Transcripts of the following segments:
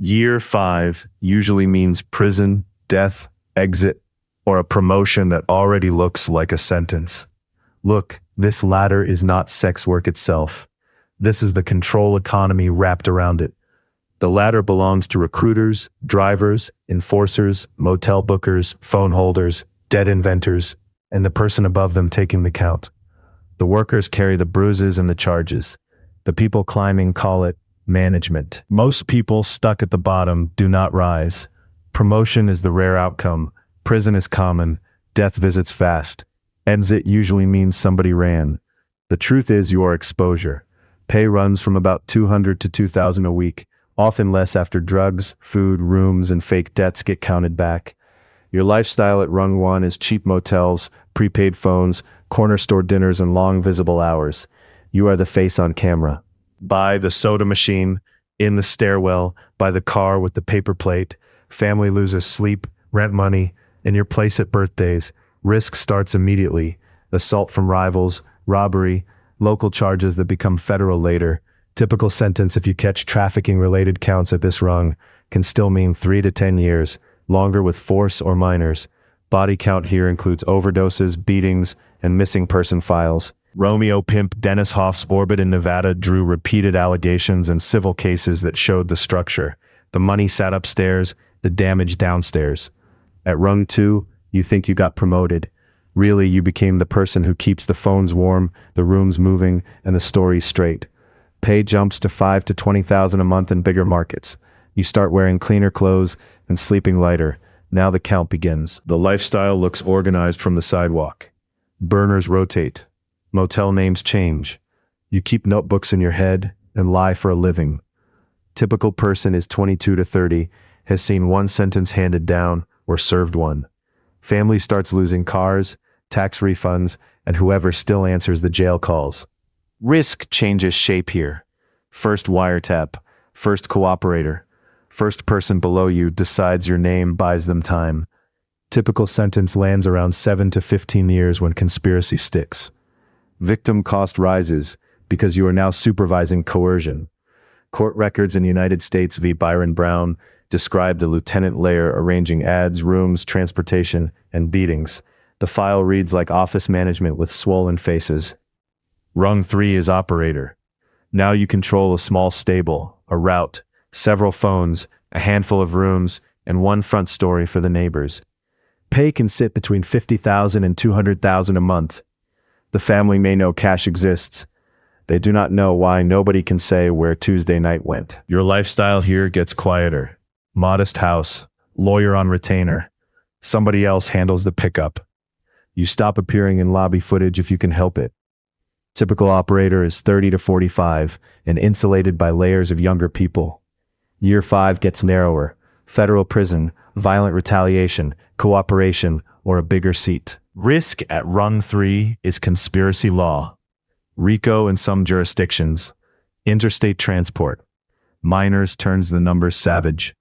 Year 5 usually means prison, death, exit, or a promotion that already looks like a sentence. Look, this ladder is not sex work itself. This is the control economy wrapped around it. The ladder belongs to recruiters, drivers, enforcers, motel bookers, phone holders, debt inventors, and the person above them taking the count. The workers carry the bruises and the charges. The people climbing call it management. Most people stuck at the bottom do not rise. Promotion is the rare outcome. Prison is common. Death visits fast. Exit usually means somebody ran. The truth is your exposure. Pay runs from about $200 to $2,000 a week, often less after drugs, food, rooms, and fake debts get counted back. Your lifestyle at rung 1 is cheap motels, prepaid phones, corner store dinners, and long visible hours. You are the face on camera. By the soda machine, in the stairwell, by the car with the paper plate, family loses sleep, rent money, and your place at birthdays. Risk starts immediately. Assault from rivals, robbery, local charges that become federal later. Typical sentence if you catch trafficking-related counts at this rung can still mean 3 to 10 years, longer with force or minors. Body count here includes overdoses, beatings, and missing person files. Romeo pimp Dennis Hoff's orbit in Nevada drew repeated allegations and civil cases that showed the structure. The money sat upstairs, the damage downstairs. At rung 2, you think you got promoted. Really, you became the person who keeps the phones warm, the rooms moving, and the stories straight. Pay jumps to $5,000 to $20,000 a month in bigger markets. You start wearing cleaner clothes and sleeping lighter. Now the count begins. The lifestyle looks organized from the sidewalk. Burners rotate. Motel names change. You keep notebooks in your head and lie for a living. Typical person is 22 to 30, has seen one sentence handed down or served one. Family starts losing cars, tax refunds, and whoever still answers the jail calls. Risk changes shape here. First wiretap, first cooperator. First person below you decides your name, buys them time. Typical sentence lands around 7 to 15 years when conspiracy sticks. Victim cost rises because you are now supervising coercion. Court records in the United States v. Byron Brown described a lieutenant layer arranging ads, rooms, transportation, and beatings. The file reads like office management with swollen faces. Rung 3 is operator. Now you control a small stable, a route, several phones, a handful of rooms, and one front story for the neighbors. Pay can sit between $50,000 and $200,000 a month. The family may know cash exists. They do not know why nobody can say where Tuesday night went. Your lifestyle here gets quieter. Modest house, lawyer on retainer. Somebody else handles the pickup. You stop appearing in lobby footage if you can help it. Typical operator is 30 to 45 and insulated by layers of younger people. Year 5 gets narrower. Federal prison, violent retaliation, cooperation, or a bigger seat. Risk at rung 3 is conspiracy law. RICO in some jurisdictions. Interstate transport. Minors turns the numbers savage.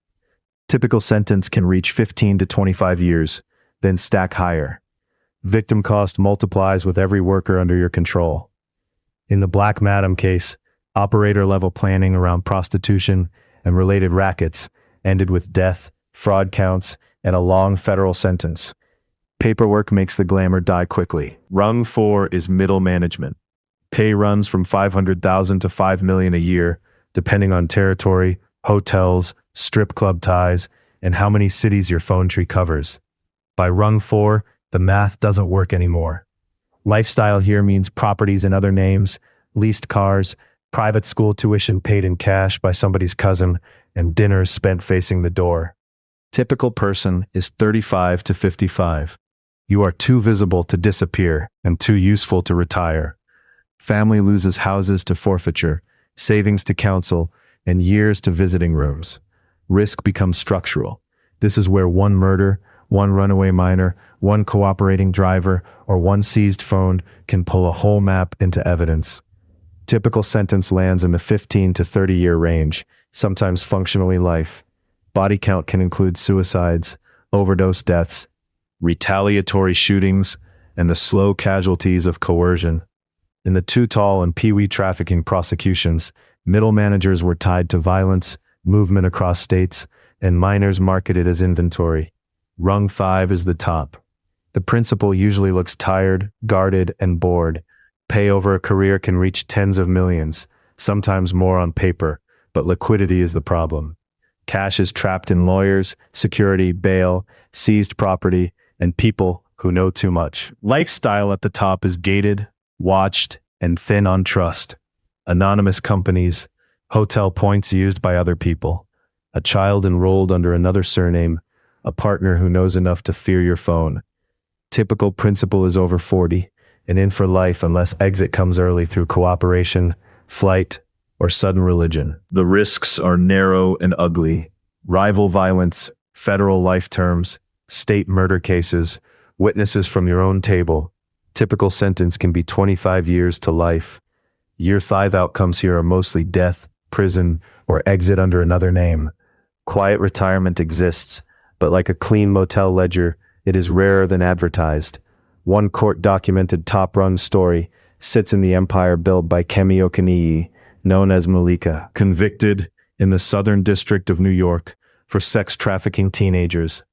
Typical sentence can reach 15 to 25 years, then stack higher. Victim cost multiplies with every worker under your control. In the Black Madam case, operator-level planning around prostitution and related rackets ended with death, fraud counts, and a long federal sentence. Paperwork makes the glamour die quickly. Rung 4 is middle management. Pay runs from $500,000 to $5 million a year, depending on territory, hotels, strip club ties, and how many cities your phone tree covers. By rung 4, the math doesn't work anymore. Lifestyle here means properties in other names, leased cars, private school tuition paid in cash by somebody's cousin, and dinners spent facing the door. Typical person is 35 to 55. You are too visible to disappear and too useful to retire. Family loses houses to forfeiture, savings to counsel, and years to visiting rooms. Risk becomes structural. This is where one murder, one runaway minor, one cooperating driver, or one seized phone can pull a whole map into evidence. Typical sentence lands in the 15 to 30-year range, sometimes functionally life. Body count can include suicides, overdose deaths, retaliatory shootings, and the slow casualties of coercion. In the Too Tall and Pee Wee trafficking prosecutions, middle managers were tied to violence, movement across states, and minors marketed as inventory. Rung 5 is the top. The principal usually looks tired, guarded, and bored. Pay over a career can reach tens of millions, sometimes more on paper, but liquidity is the problem. Cash is trapped in lawyers, security, bail, seized property, and people who know too much. Lifestyle at the top is gated, watched, and thin on trust. Anonymous companies, hotel points used by other people, a child enrolled under another surname, a partner who knows enough to fear your phone. Typical principal is over 40 and in for life unless exit comes early through cooperation, flight, or sudden religion. The risks are narrow and ugly. Rival violence, federal life terms, state murder cases, witnesses from your own table. Typical sentence can be 25 years to life. Year 5 outcomes here are mostly death, prison, or exit under another name. Quiet retirement exists, but like a clean motel ledger, it is rarer than advertised. One court-documented top-rung story sits in the empire built by Kemi Okaniyi, known as Malika, convicted in the Southern District of New York for sex trafficking teenagers.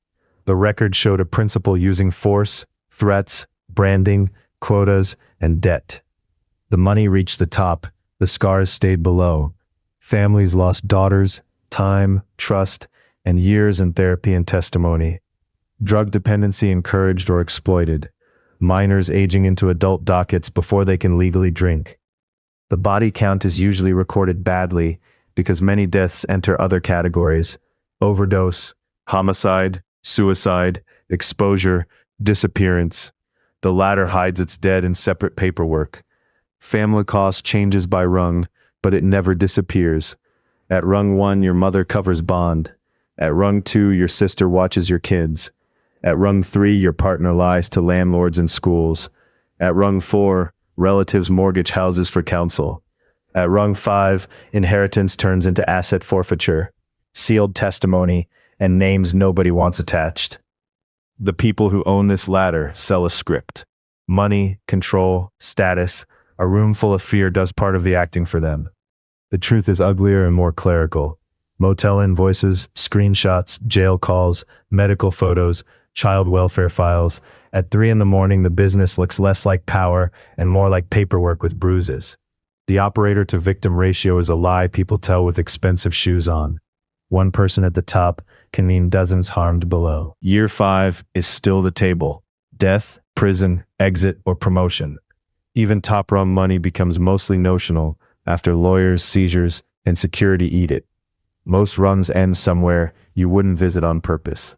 The record showed a principal using force, threats, branding, quotas, and debt. The money reached the top, the scars stayed below. Families lost daughters, time, trust, and years in therapy and testimony. Drug dependency encouraged or exploited. Minors aging into adult dockets before they can legally drink. The body count is usually recorded badly because many deaths enter other categories: overdose, homicide, suicide, exposure, disappearance. The latter hides its dead in separate paperwork. Family cost changes by rung, but it never disappears. At rung 1, your mother covers bond. At rung 2, your sister watches your kids. At rung 3, your partner lies to landlords and schools. At rung 4, relatives mortgage houses for counsel. At rung 5, inheritance turns into asset forfeiture, sealed testimony, and names nobody wants attached. The people who own this ladder sell a script. Money, control, status, a room full of fear does part of the acting for them. The truth is uglier and more clerical. Motel invoices, screenshots, jail calls, medical photos, child welfare files. At 3 a.m, the business looks less like power and more like paperwork with bruises. The operator to victim ratio is a lie people tell with expensive shoes on. One person at the top can mean dozens harmed below. Year 5 is still the table. Death, prison, exit, or promotion. Even top-rung money becomes mostly notional after lawyers, seizures, and security eat it. Most runs end somewhere you wouldn't visit on purpose.